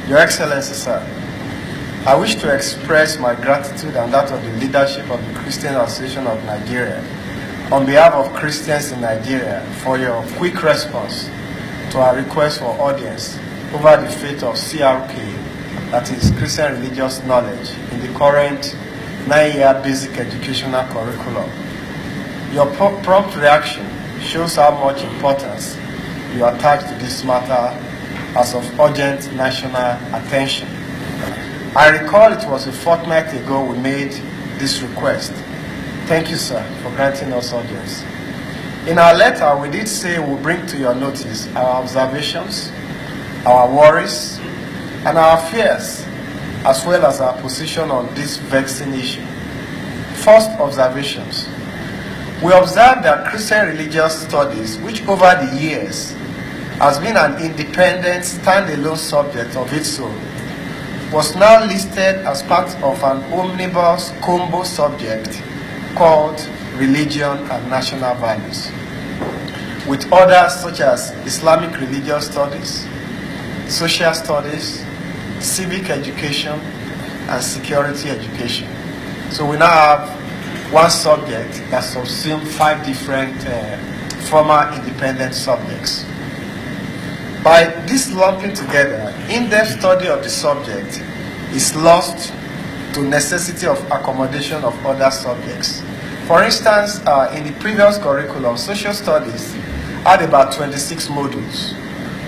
Your Excellency, sir, I wish to express my gratitude and that of the leadership of the Christian Association of Nigeria on behalf of Christians in Nigeria for your quick response to our request for audience over the fate of CRK, that is Christian Religious Knowledge, in the current 9-year basic educational curriculum. Your prompt reaction shows how much importance you attach to this matter as of urgent national attention. I recall it was a fortnight ago we made this request. Thank you, sir, for granting us audience. In our letter, we did say we'll bring to your notice our observations, our worries, and our fears, as well as our position on this vexing issue. First, observations. We observed that Christian religious studies, which over the years has been an independent, standalone subject of its own, was now listed as part of an omnibus combo subject called Religion and National Values, with others such as Islamic Religious Studies, Social Studies, Civic Education, and Security Education. So we now have one subject that subsumes 5 different former independent subjects. By this lumping together, in-depth study of the subject is lost to necessity of accommodation of other subjects. For instance, in the previous curriculum, social studies had about 26 modules,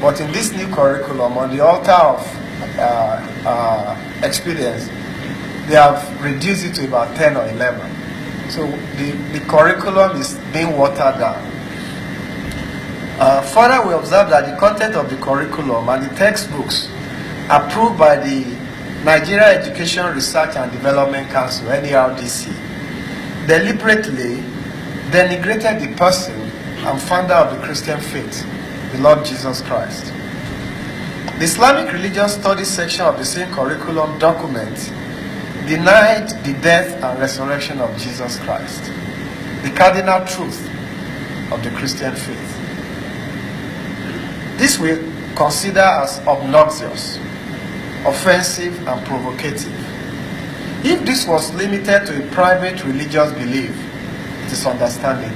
but in this new curriculum, on the altar of experience, they have reduced it to about 10 or 11. So the curriculum is being watered down. Further, we observe that the content of the curriculum and the textbooks approved by the Nigeria Education Research and Development Council, NERDC, deliberately denigrated the person and founder of the Christian faith, the Lord Jesus Christ. The Islamic Religious Studies section of the same curriculum document denied the death and resurrection of Jesus Christ, the cardinal truth of the Christian faith. This we consider as obnoxious, offensive, and provocative. If this was limited to a private religious belief, it is understandable.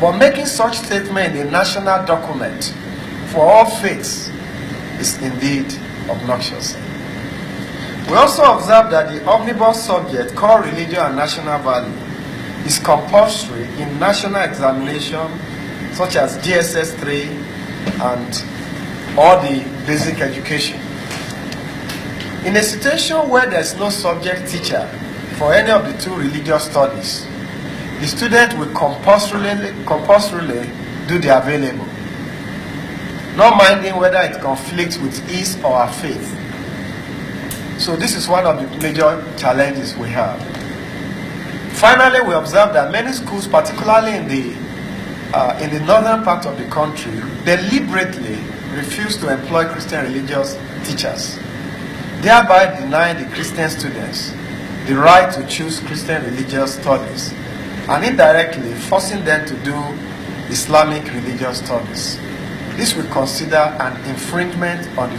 But making such statement in a national document for all faiths is indeed obnoxious. We also observe that the omnibus subject called Religion and National Value is compulsory in national examination such as GSS 3 and all the basic education. In a situation where there is no subject teacher for any of the 2 religious studies, the student will compulsorily do the available, not minding whether it conflicts with his or her faith. So this is one of the major challenges we have. Finally, we observe that many schools, particularly in the northern part of the country, deliberately refuse to employ Christian religious teachers, thereby denying the Christian students the right to choose Christian religious studies, and indirectly forcing them to do Islamic religious studies. This we consider an infringement on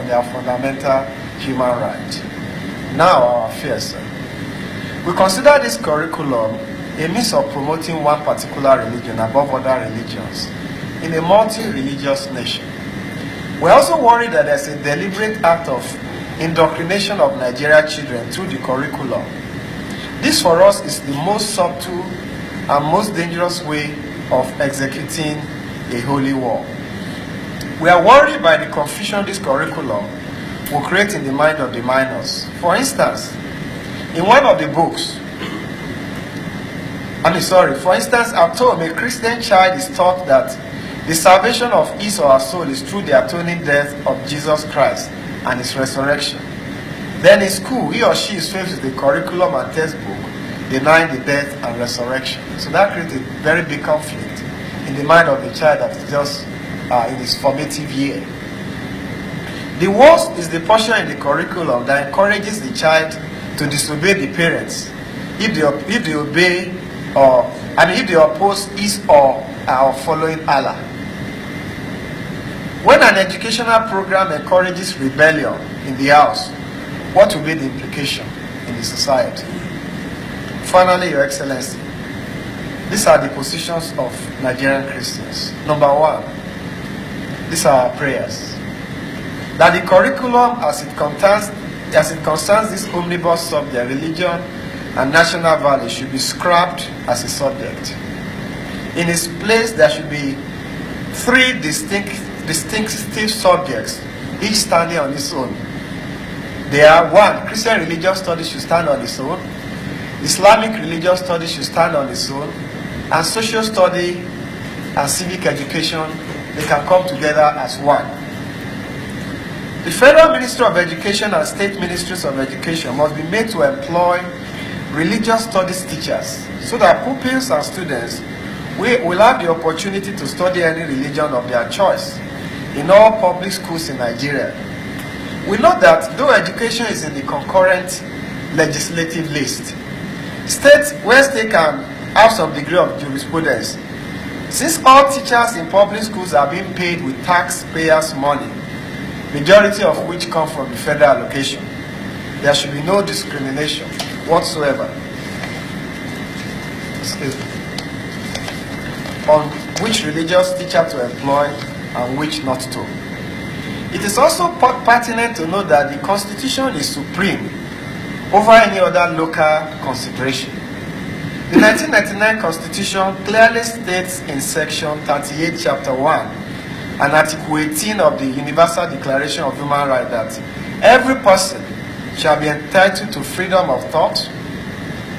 their fundamental human right. Now our fears, sir. We consider this curriculum a means of promoting one particular religion above other religions in a multi-religious nation. We're also worried that there's a deliberate act of indoctrination of Nigerian children through the curriculum. This for us is the most subtle and most dangerous way of executing a holy war. We are worried by the confusion this curriculum will create in the mind of the minors. For instance, in one of the books, for instance, at home, a Christian child is taught that the salvation of his or her soul is through the atoning death of Jesus Christ and his resurrection. Then in school, he or she is faced with the curriculum and textbook denying the death and resurrection. So that creates a very big conflict in the mind of the child that is just in his formative year. The worst is the portion in the curriculum that encourages the child to disobey the parents if they obey if they oppose his or our following Allah. When an educational program encourages rebellion in the house, what will be the implication in the society? Finally, Your Excellency, these are the positions of Nigerian Christians. Number one, these are our prayers. That the curriculum as it concerns this omnibus subject, religion and national values, should be scrapped as a subject. In its place, there should be three distinctive subjects, each standing on its own. They are: one, Christian religious studies should stand on its own, Islamic religious studies should stand on its own, and social study and civic education, they can come together as one. The Federal Ministry of Education and State Ministries of Education must be made to employ religious studies teachers so that pupils and students will have the opportunity to study any religion of their choice in all public schools in Nigeria. We know that though education is in the concurrent legislative list, states can have some degree of jurisprudence. Since all teachers in public schools are being paid with taxpayers' money, majority of which come from the federal allocation, there should be no discrimination whatsoever on which religious teacher to employ and which not to. It is also pertinent to note that the Constitution is supreme over any other local consideration. The 1999 Constitution clearly states in Section 38, Chapter 1, and Article 18 of the Universal Declaration of Human Rights that every person shall be entitled to freedom of thought,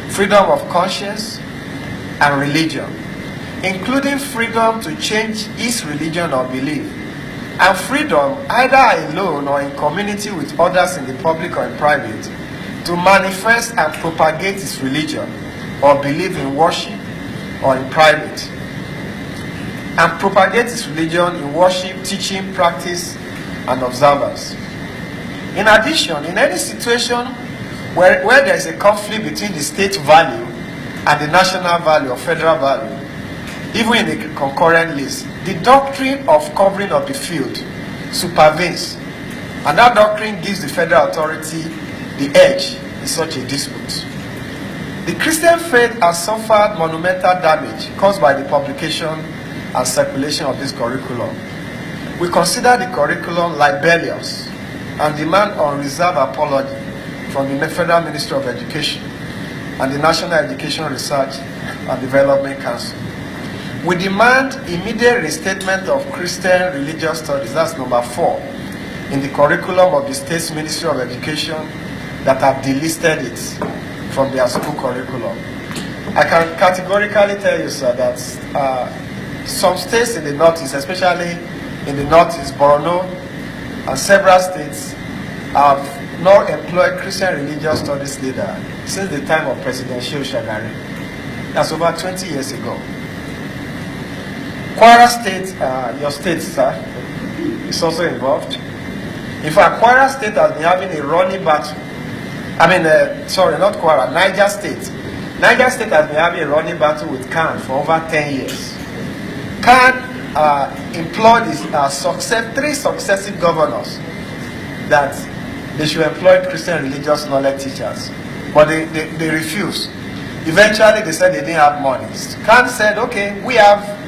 freedom of conscience, and religion, including freedom to change his religion or belief, and freedom, either alone or in community with others in the public or in private, to manifest and propagate his religion or belief in worship or in private, and propagate his religion in worship, teaching, practice, and observance. In addition, in any situation where there is a conflict between the state value and the national value or federal value, even in the concurrent list, the doctrine of covering of the field supervenes, and that doctrine gives the federal authority the edge in such a dispute. The Christian faith has suffered monumental damage caused by the publication and circulation of this curriculum. We consider the curriculum libellous and demand unreserved apology from the Federal Ministry of Education and the National Education Research and Development Council. We demand immediate restatement of Christian religious studies, that's number 4, in the curriculum of the State's Ministry of Education that have delisted it from their school curriculum. I can categorically tell you, sir, that some states in the Northeast, especially in the Northeast, Borno, and several states have not employed Christian religious studies leader since the time of President Shehu Shagari. That's over 20 years ago. Kwara State, your state, sir, is also involved. In fact, Kwara State has been having a running battle. Not Kwara, Niger State. Niger State has been having a running battle with CAN for over 10 years. CAN employed three successive governors that they should employ Christian religious knowledge teachers, but they refused. Eventually, they said they didn't have money. CAN said, okay, we have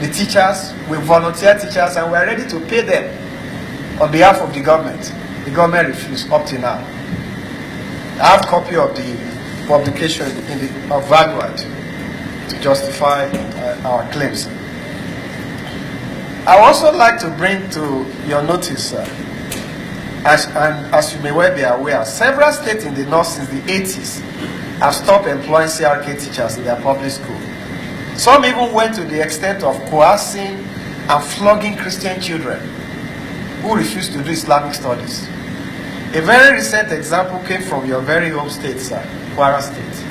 the teachers, we volunteer teachers, and we're ready to pay them on behalf of the government. The government refused up to now. I have a copy of the publication of Vanguard to justify our claims. I would also like to bring to your notice, as you may well be aware, several states in the north since the 80s have stopped employing CRK teachers in their public school. Some even went to the extent of coercing and flogging Christian children who refused to do Islamic studies. A very recent example came from your very home state, sir, Kwara State.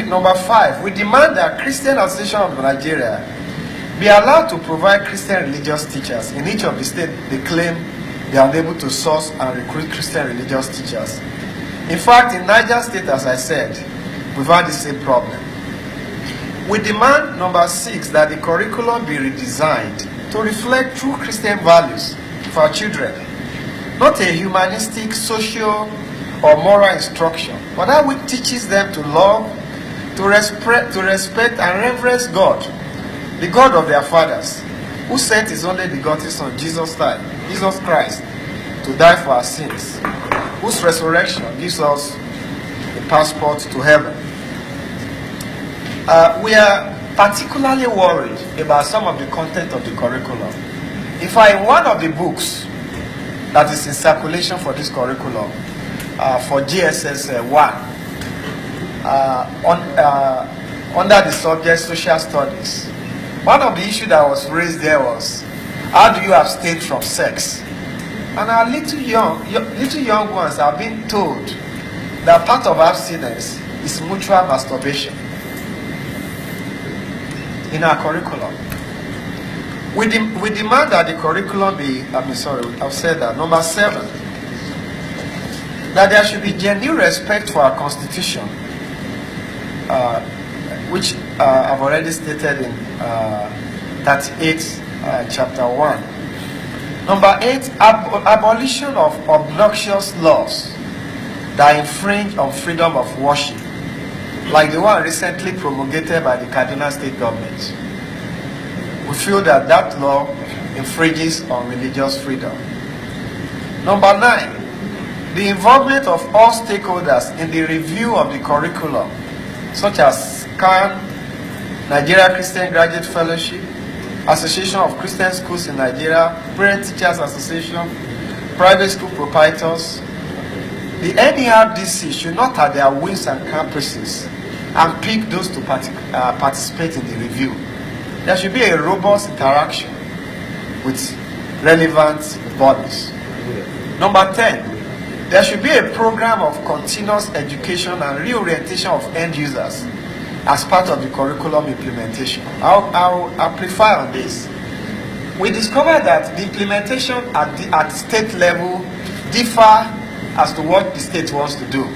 Number 5, we demand that Christian Association of Nigeria be allowed to provide Christian religious teachers in each of the states they claim they are unable to source and recruit Christian religious teachers. In fact, in Niger State, as I said, we've had the same problem. We demand, number 6, that the curriculum be redesigned to reflect true Christian values for our children. Not a humanistic, social, or moral instruction, but that which teaches them to love, to respect and reverence God, the God of their fathers, who sent his only begotten Son, Jesus Christ, to die for our sins, whose resurrection gives us a passport to heaven. We are particularly worried about some of the content of the curriculum. In fact, in one of the books that is in circulation for this curriculum, for GSS 1, under the subject social studies, one of the issues that was raised there was, how do you abstain from sex? And our little young ones are being told that part of abstinence is mutual masturbation in our curriculum. We demand that the curriculum be, I've said that. Number 7, that there should be genuine respect for our Constitution, which I've already stated in 38, chapter 1. Number 8, abolition of obnoxious laws that infringe on freedom of worship, like the one recently promulgated by the Kaduna State government. We feel that that law infringes on religious freedom. Number 9, the involvement of all stakeholders in the review of the curriculum, such as CAN, Nigeria Christian Graduate Fellowship, Association of Christian Schools in Nigeria, Parent Teachers Association, private school proprietors. The NERDC should not have their whims and caprices and pick those to participate in the review. There should be a robust interaction with relevant bodies. Number 10, there should be a program of continuous education and reorientation of end users as part of the curriculum implementation. I'll prefer on this. We discovered that the implementation at state level differ as to what the state wants to do.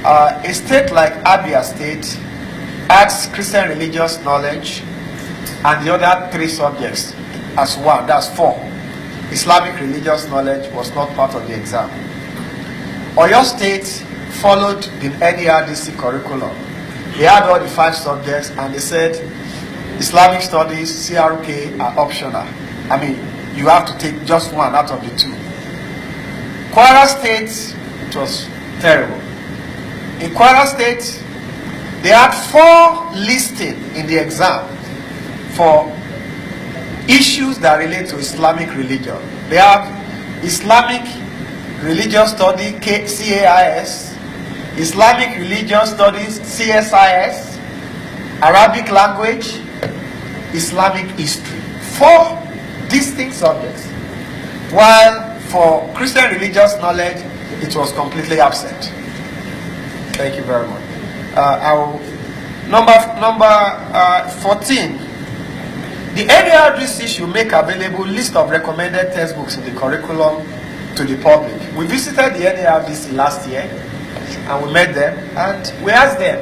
A state like Abia State adds Christian religious knowledge and the other 3 subjects as one, that's 4. Islamic religious knowledge was not part of the exam. Oyo State followed the NERDC curriculum. They had all the 5 subjects and they said Islamic studies, CRK are optional. I mean, you have to take just one out of the 2. Kwara State, it was terrible. In Kwara State, they had 4 listing in the exam for issues that relate to Islamic religion. They have Islamic religious study, CAIS, Islamic religious studies, CSIS, Arabic language, Islamic history. 4 distinct subjects. While for Christian religious knowledge, it was completely absent. Thank you very much. Number 14. The NERDC should make available list of recommended textbooks in the curriculum to the public. We visited the NERDC last year and we met them and we asked them,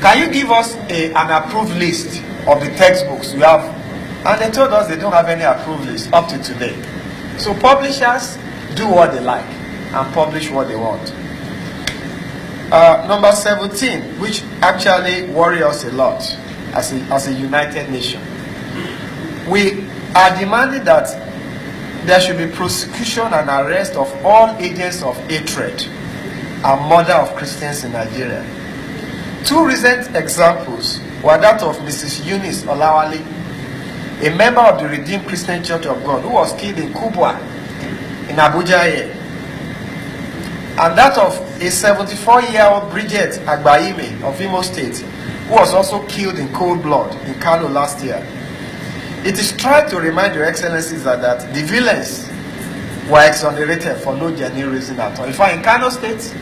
can you give us an approved list of the textbooks you have? And they told us they don't have any approved list up to today. So publishers do what they like and publish what they want. Number 17, which actually worries us a lot as a united nation. We are demanding that there should be prosecution and arrest of all agents of hatred and murder of Christians in Nigeria. 2 recent examples were that of Mrs. Eunice Olawale, a member of the Redeemed Christian Church of God, who was killed in Kubwa, in Abuja here, and that of a 74-year-old Bridget Agbaime of Imo State, who was also killed in cold blood in Kano last year. It is tried to remind Your Excellencies that the villains were exonerated for no genuine reason at all. In fact, in Kano State,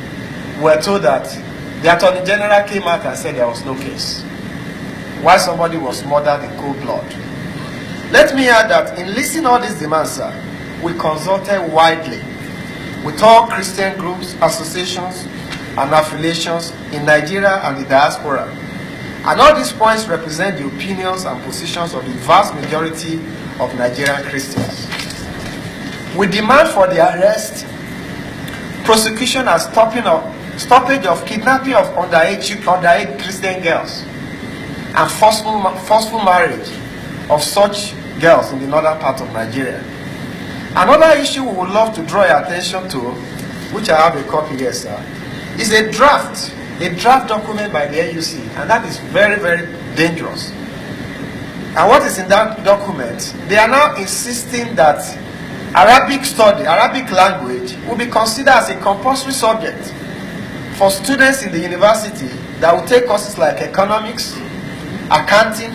we were told that the Attorney General came out and said there was no case, while somebody was murdered in cold blood. Let me add that in listing all these demands, sir, we consulted widely with all Christian groups, associations, and affiliations in Nigeria and the diaspora. And all these points represent the opinions and positions of the vast majority of Nigerian Christians. We demand for the arrest, prosecution, and stoppage of kidnapping of underage Christian girls and forceful marriage of such girls in the northern part of Nigeria. Another issue we would love to draw your attention to, which I have a copy here, sir, is a draft document by the NUC, and that is very, very dangerous. And what is in that document? They are now insisting that Arabic language will be considered as a compulsory subject for students in the university that will take courses like economics, accounting,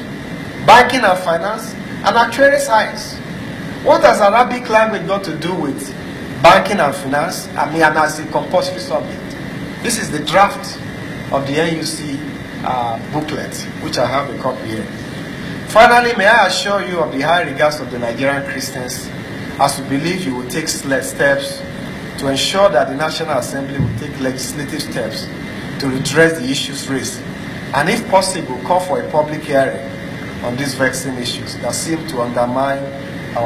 banking and finance, and actuarial science. What has Arabic language got to do with banking and finance? And as a compulsory subject. This is the draft of the NUC booklet, which I have a copy here. Finally, may I assure you of the high regards of the Nigerian Christians, as we believe you will take steps to ensure that the National Assembly will take legislative steps to redress the issues raised, and if possible, call for a public hearing on these vexing issues that seem to undermine